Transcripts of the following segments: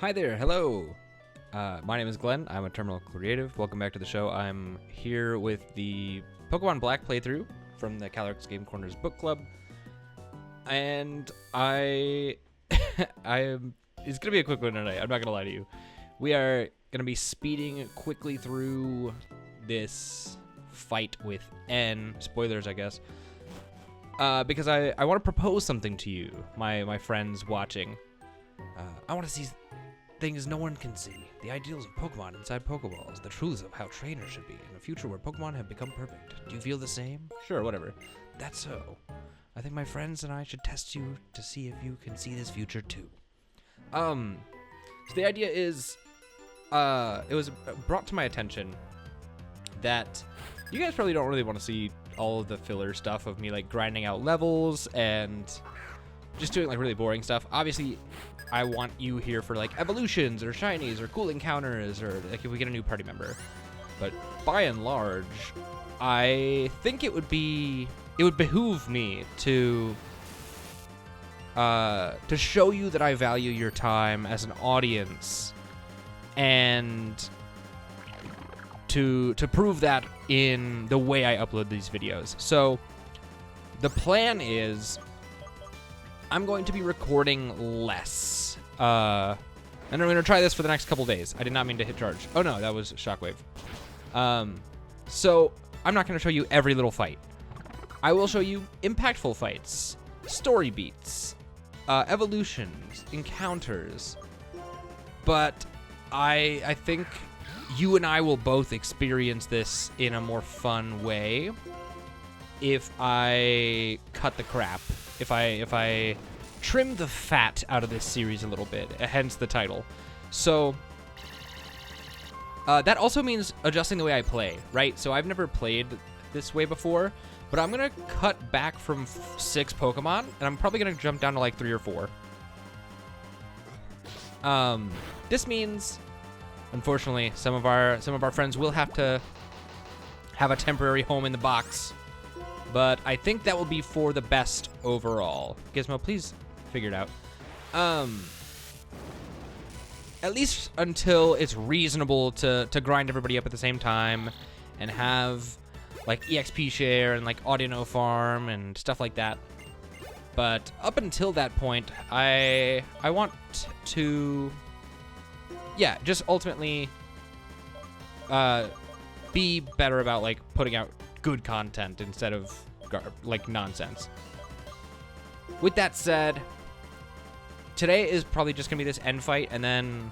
Hi there, hello. My name is Glenn. I'm a Terminal Creative. Welcome back to the show. I'm here with the Pokemon Black playthrough from the Calyrex Game Corners book club, and I am. It's gonna be a quick one tonight. I'm not gonna lie to you. We are gonna be speeding quickly through this fight with N. Spoilers, I guess. Because I want to propose something to you, my friends watching. I want to see things no one can see. The ideals of Pokemon inside Pokeballs. The truths of how trainers should be in a future where Pokemon have become perfect. Do you feel the same? Sure, whatever. That's so. I think my friends and I should test you to see if you can see this future too. So the idea is, it was brought to my attention that you guys probably don't really want to see all of the filler stuff of me like grinding out levels and just doing like really boring stuff. Obviously, I want you here for like evolutions or shinies or cool encounters or like if we get a new party member. But by and large, I think it would behoove me to show you that I value your time as an audience and to prove that in the way I upload these videos. So the plan is I'm going to be recording less. And I'm going to try this for the next couple days. I did not mean to hit charge. Oh no, that was Shockwave. So I'm not going to show you every little fight. I will show you impactful fights, story beats, evolutions, encounters. But I think you and I will both experience this in a more fun way if I cut the crap. If I trim the fat out of this series a little bit, hence the title. So that also means adjusting the way I play, right? So I've never played this way before, but I'm gonna cut back from 6 Pokemon, and I'm probably gonna jump down to like 3 or 4. This means, unfortunately, some of our friends will have to have a temporary home in the box. But I think that will be for the best overall. Gizmo, please figure it out. At least until it's reasonable to grind everybody up at the same time and have like EXP share and like Audino farm and stuff like that. But up until that point, I want to, yeah, just ultimately be better about like putting out good content instead of like nonsense. With that said, today is probably just gonna be this end fight, and then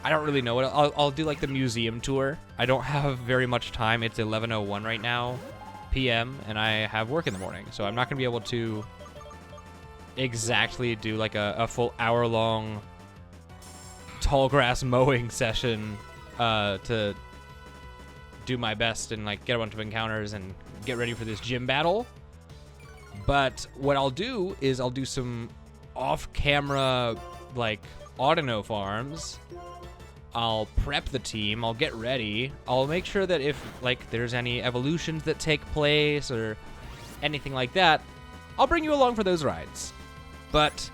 I don't really know what I'll do like the museum tour. I don't have very much time. It's 11:01 right now p.m. and I have work in the morning, so I'm not gonna be able to exactly do like a full hour-long tall grass mowing session to do my best and like get a bunch of encounters and get ready for this gym battle. But what I'll do is I'll do some off-camera like Audino farms. I'll prep the team, I'll get ready, I'll make sure that if like there's any evolutions that take place or anything like that, I'll bring you along for those rides. But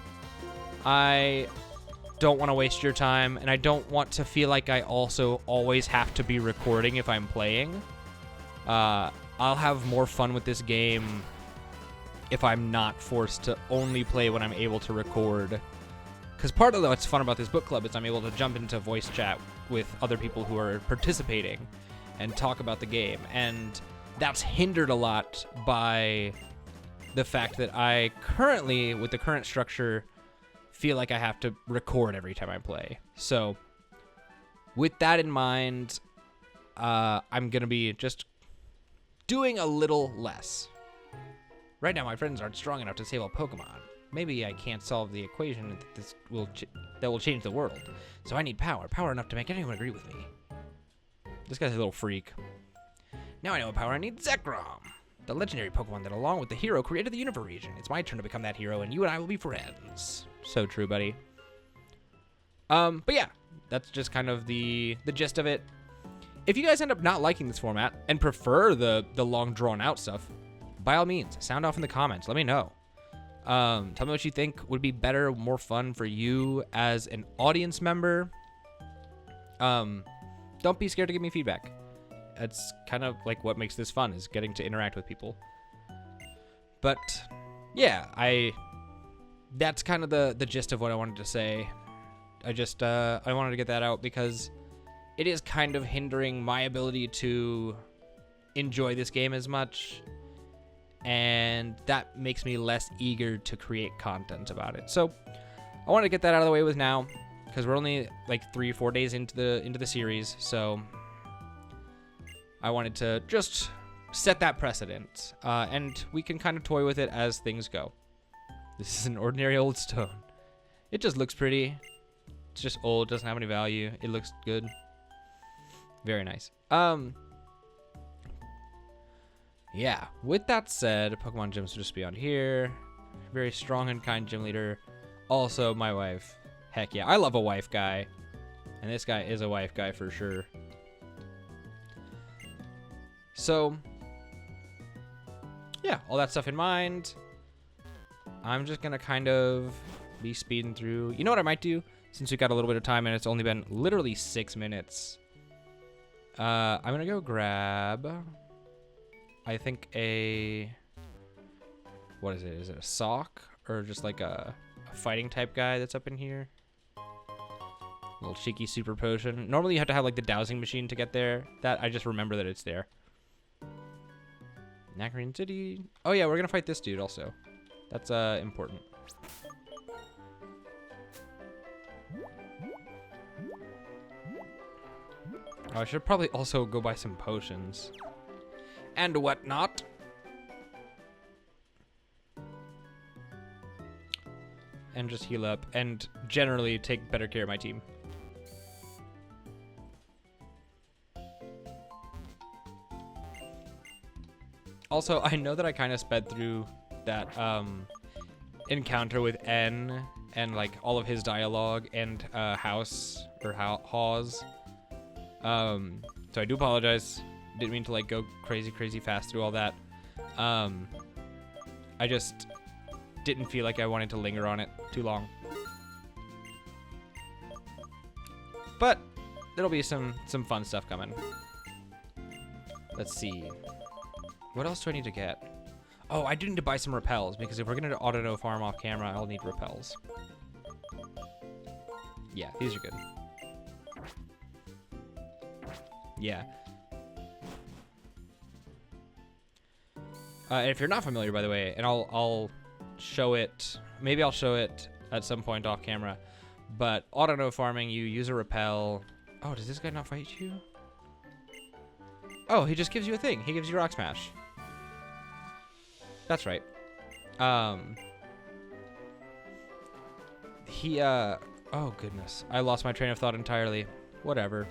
I don't want to waste your time, and I don't want to feel like I also always have to be recording if I'm playing. I'll have more fun with this game if I'm not forced to only play when I'm able to record. Because part of what's fun about this book club is I'm able to jump into voice chat with other people who are participating and talk about the game. And that's hindered a lot by the fact that I currently, with the current structure, feel like I have to record every time I play. So with that in mind, I'm going to be just doing a little less. Right now, my friends aren't strong enough to save all Pokemon. Maybe I can't solve the equation that will change the world. So I need power. Power enough to make anyone agree with me. This guy's a little freak. Now I know what power I need. Zekrom! The legendary Pokemon that, along with the hero, created the Unova region. It's my turn to become that hero, and you and I will be friends. So true, buddy. But yeah, that's just kind of the gist of it. If you guys end up not liking this format and prefer the long drawn out stuff, by all means, sound off in the comments. Let me know. Tell me what you think would be better, more fun for you as an audience member. Don't be scared to give me feedback. That's kind of like what makes this fun, is getting to interact with people. But yeah, that's kind of the gist of what I wanted to say. I wanted to get that out because it is kind of hindering my ability to enjoy this game as much, and that makes me less eager to create content about it. So I wanted to get that out of the way with now, because we're only like 3 or 4 days into the series, so I wanted to just set that precedent, and we can kind of toy with it as things go. This is an ordinary old stone. It just looks pretty. It's just old, doesn't have any value. It looks good. Very nice. Yeah, with that said, Pokemon gyms will just be on here. Very strong and kind gym leader. Also, my wife. Heck yeah, I love a wife guy. And this guy is a wife guy for sure. So, yeah, all that stuff in mind. I'm just going to kind of be speeding through. You know what I might do? Since we got a little bit of time and it's only been literally 6 minutes. I'm going to go grab, I think what is it? Is it a sock? Or just like a fighting type guy that's up in here? Little cheeky super potion. Normally you have to have like the dowsing machine to get there. That, I just remember that it's there. Nacrene City. Oh yeah, we're going to fight this dude also. That's important. Oh, I should probably also go buy some potions. And whatnot. And just heal up. And generally take better care of my team. Also, I know that I kind of sped through that encounter with N and like all of his dialogue and Hawes. So I do apologize. Didn't mean to like go crazy fast through all that. I just didn't feel like I wanted to linger on it too long. But there'll be some fun stuff coming. Let's see. What else do I need to get? Oh, I do need to buy some repels, because if we're gonna auto farm off camera, I'll need repels. Yeah, these are good. Yeah. And if you're not familiar, by the way, and I'll show it, maybe I'll show it at some point off camera, but auto farming, you use a repel. Oh, does this guy not fight you? Oh, he just gives you a thing. He gives you Rock Smash. That's right. Oh goodness. I lost my train of thought entirely. Whatever.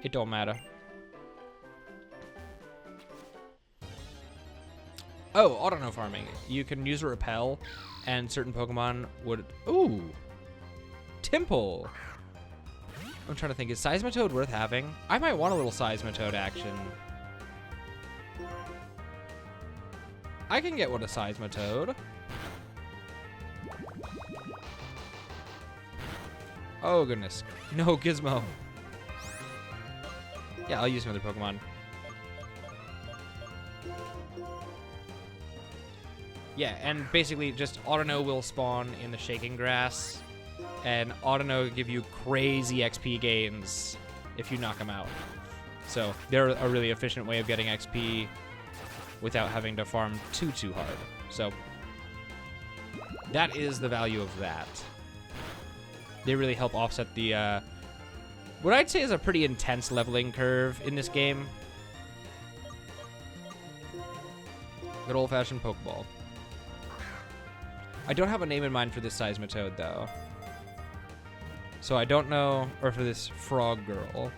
It don't matter. Oh, auto farming. You can use a repel, and certain Pokemon would... Ooh! Temple! I'm trying to think, is Seismitoad worth having? I might want a little Seismitoad action. I can get one a Seismitoad. Oh, goodness. No, Gizmo. Yeah, I'll use another Pokemon. Yeah, and basically just Autono will spawn in the Shaking Grass, and Autono give you crazy XP gains if you knock them out. So they're a really efficient way of getting XP without having to farm too hard. So that is the value of that. They really help offset the what I'd say is a pretty intense leveling curve in this game. Good old-fashioned Pokeball. I don't have a name in mind for this Seismitoad, though. So I don't know, or for this Frog Girl.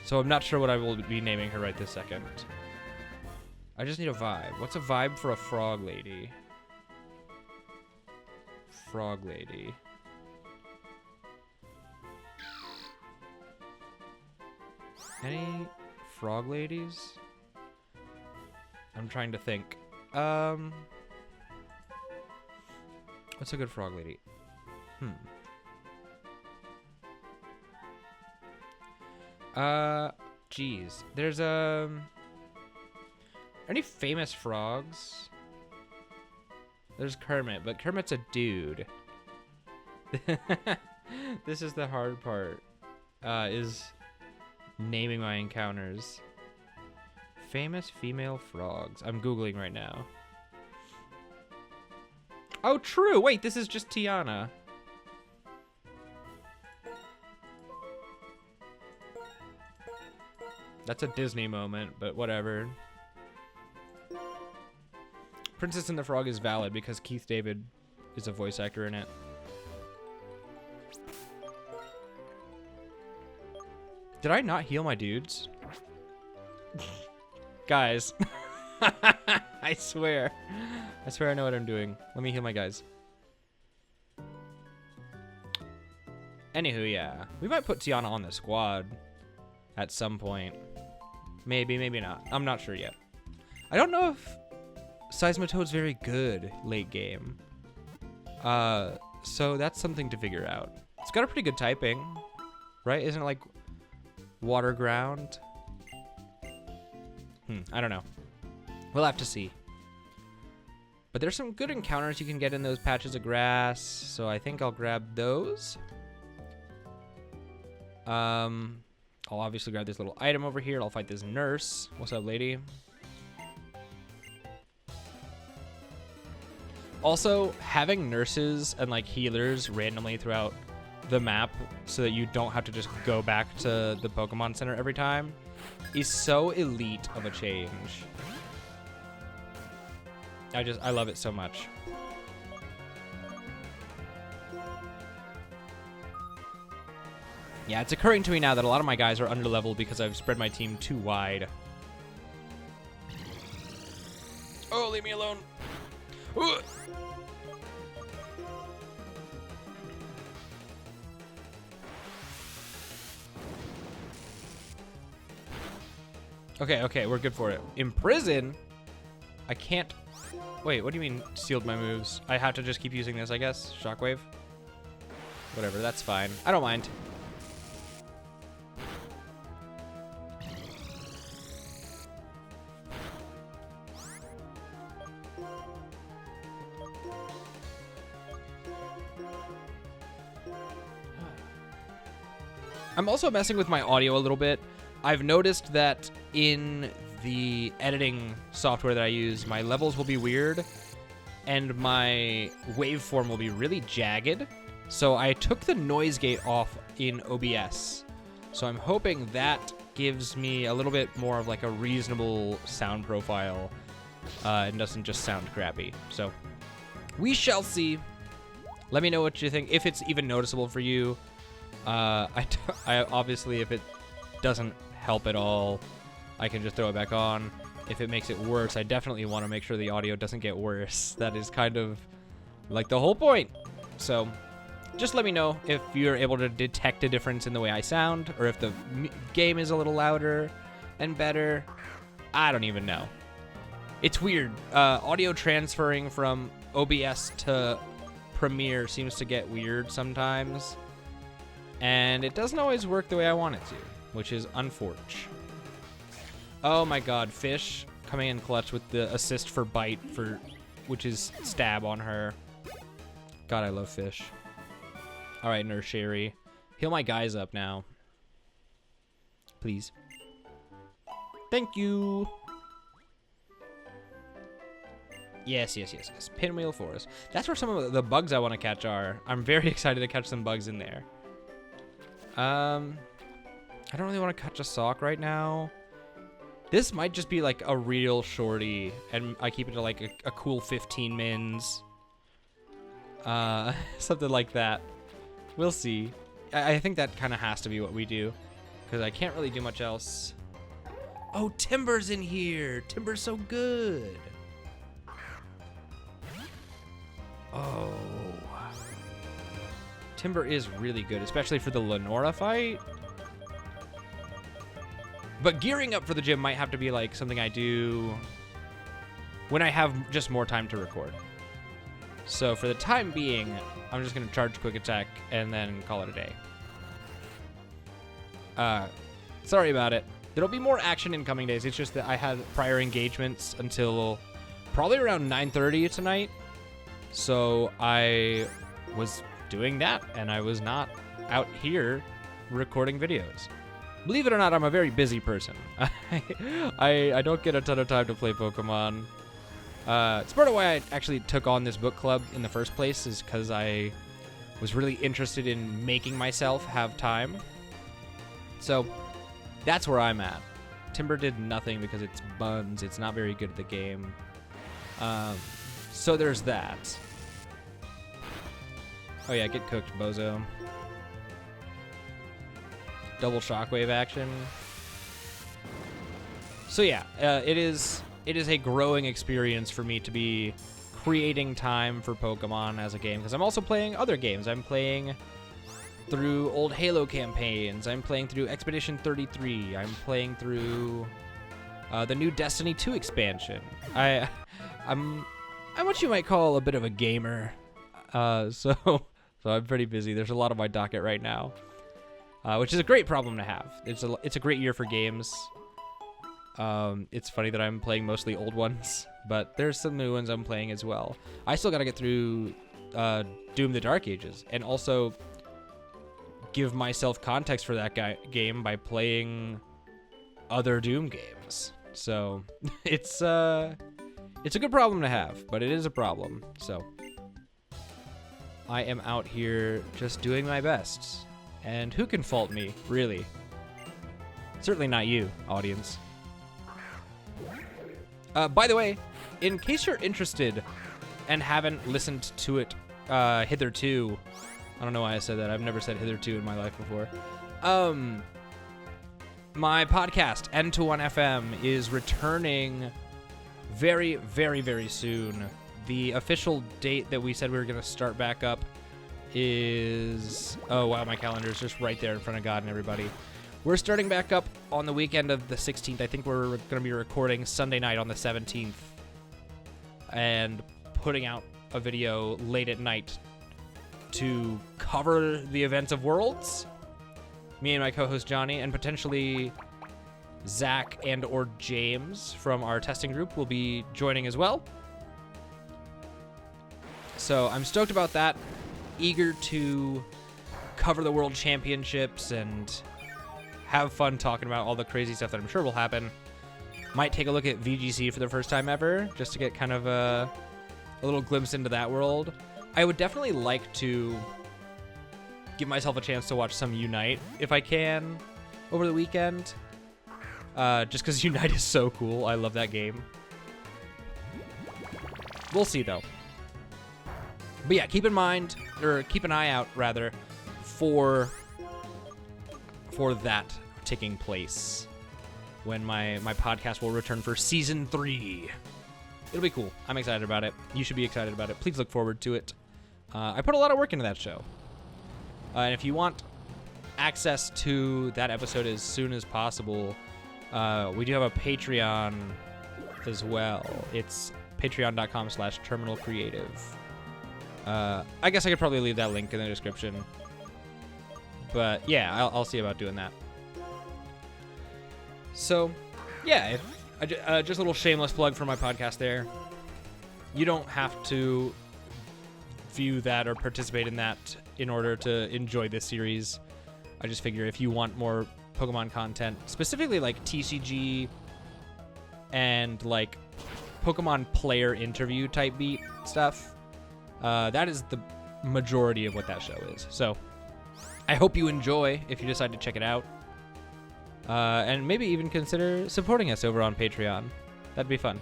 So I'm not sure what I will be naming her right this second. I just need a vibe. What's a vibe for a Frog Lady? Frog Lady. Any Frog Ladies? I'm trying to think. What's a good frog lady? Geez. There's any famous frogs? There's Kermit, but Kermit's a dude. This is the hard part. Is naming my encounters. Famous female frogs. I'm Googling right now. Oh, true. Wait, this is just Tiana. That's a Disney moment, but whatever. Princess and the Frog is valid because Keith David is a voice actor in it. Did I not heal my dudes? Guys. I swear I know what I'm doing. Let me heal my guys. Anywho, yeah. We might put Tiana on the squad at some point. Maybe, maybe not. I'm not sure yet. I don't know if Seismitoad's very good late game. So that's something to figure out. It's got a pretty good typing, right? Isn't it like water ground? I don't know. We'll have to see. But there's some good encounters you can get in those patches of grass, so I think I'll grab those. I'll obviously grab this little item over here. I'll fight this nurse. What's up, lady? Also, having nurses and like healers randomly throughout the map so that you don't have to just go back to the Pokemon Center every time is so elite of a change. I love it so much. Yeah, it's occurring to me now that a lot of my guys are underleveled because I've spread my team too wide. Oh, leave me alone. Ooh. Okay, we're good for it. Imprison? I can't... Wait, what do you mean sealed my moves? I have to just keep using this, I guess? Shockwave? Whatever, that's fine. I don't mind. I'm also messing with my audio a little bit. I've noticed that in the editing software that I use, my levels will be weird and my waveform will be really jagged. So I took the noise gate off in OBS. So I'm hoping that gives me a little bit more of like a reasonable sound profile and doesn't just sound crappy. So we shall see. Let me know what you think, if it's even noticeable for you. I obviously, if it doesn't help at all, I can just throw it back on. If it makes it worse, I definitely want to make sure the audio doesn't get worse. That is kind of like the whole point. So just let me know if you're able to detect a difference in the way I sound, or if the game is a little louder and better. I don't even know. It's weird. Audio transferring from OBS to Premiere seems to get weird sometimes. And it doesn't always work the way I want it to, which is unfortunate. Oh my god, Fish coming in clutch with the assist for bite, which is stab on her. God, I love Fish. All right, Nurse Sherry. Heal my guys up now. Please. Thank you. Yes. Pinwheel Forest. That's where some of the bugs I want to catch are. I'm very excited to catch some bugs in there. I don't really want to catch a sock right now. This might just be like a real shorty, and I keep it to like a cool 15 mins. Something like that. We'll see. I think that kind of has to be what we do, because I can't really do much else. Oh, Timber's in here. Timber's so good. Oh. Timber is really good, especially for the Lenora fight. But gearing up for the gym might have to be like something I do when I have just more time to record. So for the time being, I'm just going to charge quick attack and then call it a day. Sorry about it. There'll be more action in coming days. It's just that I had prior engagements until probably around 9:30 tonight. So I was doing that, and I was not out here recording videos. Believe it or not, I'm a very busy person. I don't get a ton of time to play Pokemon. It's part of why I actually took on this book club in the first place, is because I was really interested in making myself have time. So that's where I'm at. Timber did nothing because it's buns. It's not very good at the game. So there's that. Oh yeah, get cooked, bozo. Double shockwave action. So yeah, it is a growing experience for me to be creating time for Pokemon as a game, because I'm also playing other games. I'm playing through old Halo campaigns. I'm playing through Expedition 33. I'm playing through the new Destiny 2 expansion. I'm what you might call a bit of a gamer. So I'm pretty busy. There's a lot on my docket right now, which is a great problem to have. It's a great year for games. It's funny that I'm playing mostly old ones, but there's some new ones I'm playing as well. I still got to get through Doom: The Dark Ages, and also give myself context for that game by playing other Doom games. So it's a good problem to have, but it is a problem. So I am out here just doing my best, and who can fault me, really? Certainly not you, audience. By the way, in case you're interested and haven't listened to it hitherto, I don't know why I said that. I've never said hitherto in my life before. My podcast, N21FM, is returning very, very, very soon. The official date that we said we were going to start back up is... Oh, wow, my calendar is just right there in front of God and everybody. We're starting back up on the weekend of the 16th. I think we're going to be recording Sunday night on the 17th and putting out a video late at night to cover the events of Worlds. Me and my co-host Johnny, and potentially Zach and or James from our testing group will be joining as well. So I'm stoked about that. Eager to cover the World Championships and have fun talking about all the crazy stuff that I'm sure will happen. Might take a look at VGC for the first time ever, just to get kind of a little glimpse into that world. I would definitely like to give myself a chance to watch some Unite, if I can, over the weekend. Just because Unite is so cool. I love that game. We'll see, though. But yeah, keep an eye out, rather, for that taking place when my podcast will return for Season 3. It'll be cool. I'm excited about it. You should be excited about it. Please look forward to it. I put a lot of work into that show. And if you want access to that episode as soon as possible, we do have a Patreon as well. It's patreon.com/terminalcreative. I guess I could probably leave that link in the description. But yeah, I'll see about doing that. So, yeah, just a little shameless plug for my podcast there. You don't have to view that or participate in that in order to enjoy this series. I just figure if you want more Pokemon content, specifically like TCG and like Pokemon player interview type beat stuff, that is the majority of what that show is. So I hope you enjoy if you decide to check it out. And maybe even consider supporting us over on Patreon. That'd be fun.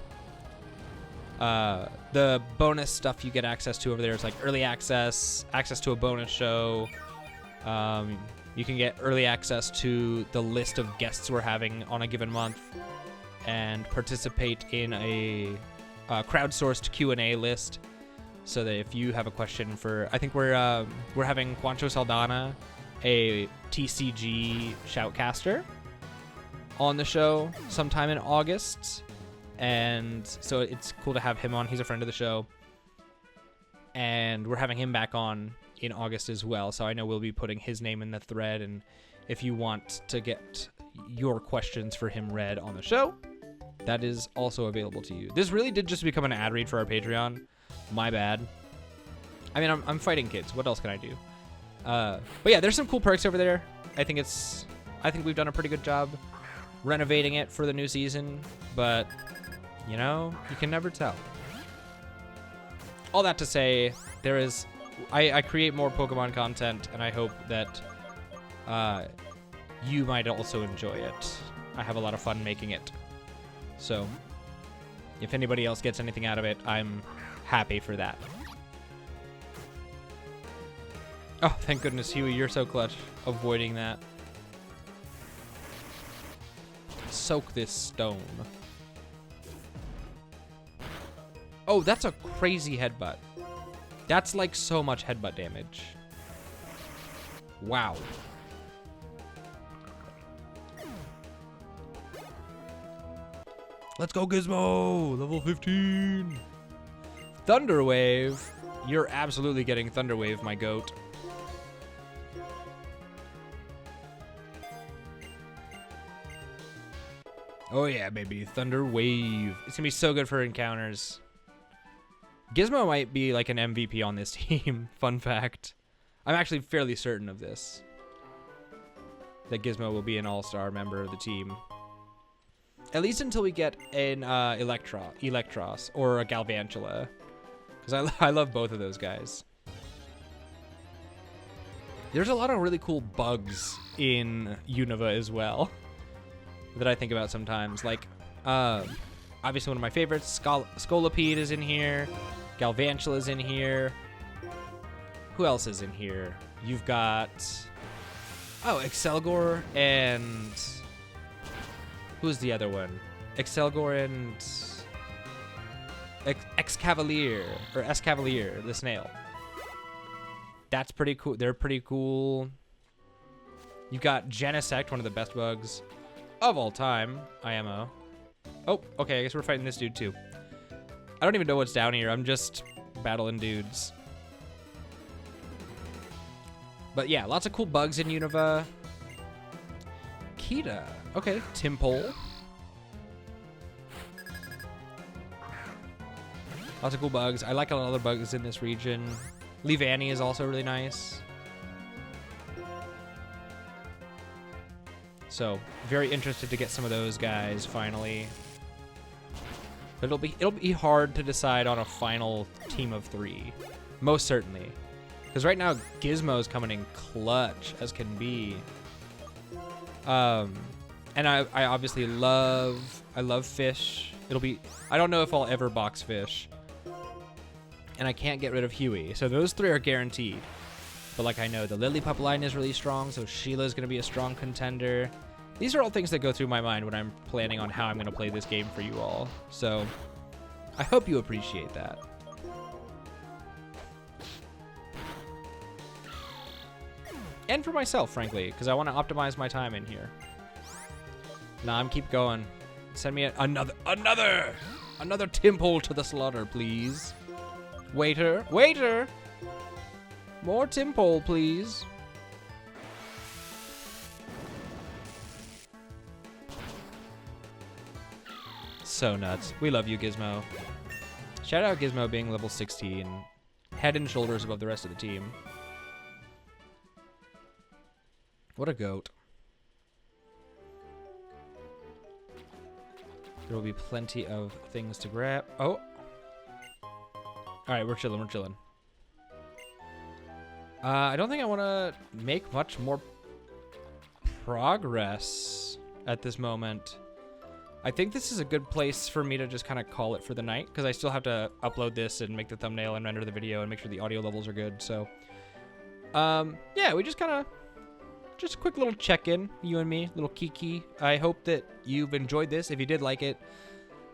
The bonus stuff you get access to over there is like early access to a bonus show. You can get early access to the list of guests we're having on a given month and participate in a crowdsourced Q&A list, so that if you have a question for... I think we're having Juancho Saldana, a TCG shoutcaster, on the show sometime in August. And so it's cool to have him on. He's a friend of the show. and we're having him back on in August as well. So I know we'll be putting his name in the thread, and if you want to get your questions for him read on the show, that is also available to you. This really did just become an ad read for our Patreon. My bad. I mean, I'm fighting kids. What else can I do? But yeah, there's some cool perks over there. I think we've done a pretty good job renovating it for the new season, but you know, you can never tell. All that to say, I create more Pokemon content, and I hope that you might also enjoy it. I have a lot of fun making it. So, if anybody else gets anything out of it, I'm happy for that. Oh, thank goodness, Huey, you're so clutch. Avoiding that. Soak this stone. Oh, that's a crazy headbutt. That's like so much headbutt damage. Wow. Let's go, Gizmo! Level 15! Thunder Wave. You're absolutely getting Thunder Wave, my goat. Oh yeah, baby. Thunder Wave. It's gonna be so good for encounters. Gizmo might be like an MVP on this team. Fun fact. I'm actually fairly certain of this. That Gizmo will be an all-star member of the team. At least until we get an Electros or a Galvantula. Because I love both of those guys. There's a lot of really cool bugs in Unova as well that I think about sometimes. Like, obviously one of my favorites, Scolipede is in here. Galvantula's in here. Who else is in here? You've got... Oh, Excelgor and... Who's the other one? Excelgor and... Excavalier, or Escavalier, the snail. That's pretty cool. They're pretty cool. You've got Genesect, one of the best bugs of all time. IMO. Oh, okay, I guess we're fighting this dude too. I don't even know what's down here. I'm just battling dudes. But yeah, lots of cool bugs in Unova. Kita. Okay, Timpole. Lots of cool bugs. I like a lot of other bugs in this region. Leavanny is also really nice. So, very interested to get some of those guys finally. But it'll be hard to decide on a final team of 3. Most certainly. Because right now, Gizmo's coming in clutch as can be. And I obviously love Fish. I don't know if I'll ever box Fish. And I can't get rid of Huey. So those 3 are guaranteed. But like I know, the Lillipup line is really strong, so Sheila's going to be a strong contender. These are all things that go through my mind when I'm planning on how I'm going to play this game for you all. So I hope you appreciate that. And for myself, frankly, because I want to optimize my time in here. Nah, keep going. Send me another Timpole to the slaughter, please. Waiter! More Timpole, please. So nuts. We love you, Gizmo. Shout out Gizmo being level 16. Head and shoulders above the rest of the team. What a goat. There will be plenty of things to grab. Oh! Alright, we're chilling. I don't think I want to make much more progress at this moment. I think this is a good place for me to just kind of call it for the night, because I still have to upload this and make the thumbnail and render the video and make sure the audio levels are good. So, yeah, we just a quick little check-in, you and me, little kiki. I hope that you've enjoyed this. If you did like it,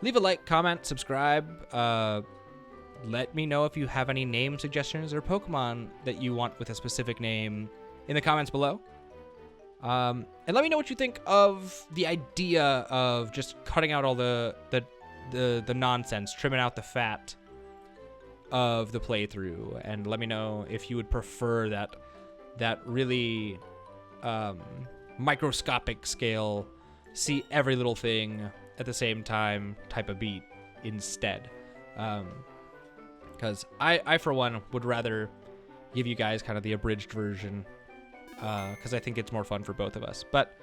leave a like, comment, subscribe. Let me know if you have any name suggestions or Pokemon that you want with a specific name in the comments below. And let me know what you think of the idea of just cutting out all the nonsense, trimming out the fat. of the playthrough, and let me know if you would prefer that really microscopic scale, see every little thing at the same time type of beat instead. Because I, for one, would rather give you guys kind of the abridged version, because I think it's more fun for both of us. But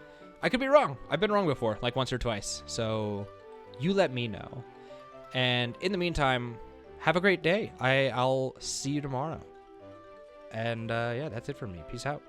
I could be wrong. I've been wrong before, like once or twice. So you let me know. And in the meantime, have a great day. I'll see you tomorrow. And yeah, that's it for me. Peace out.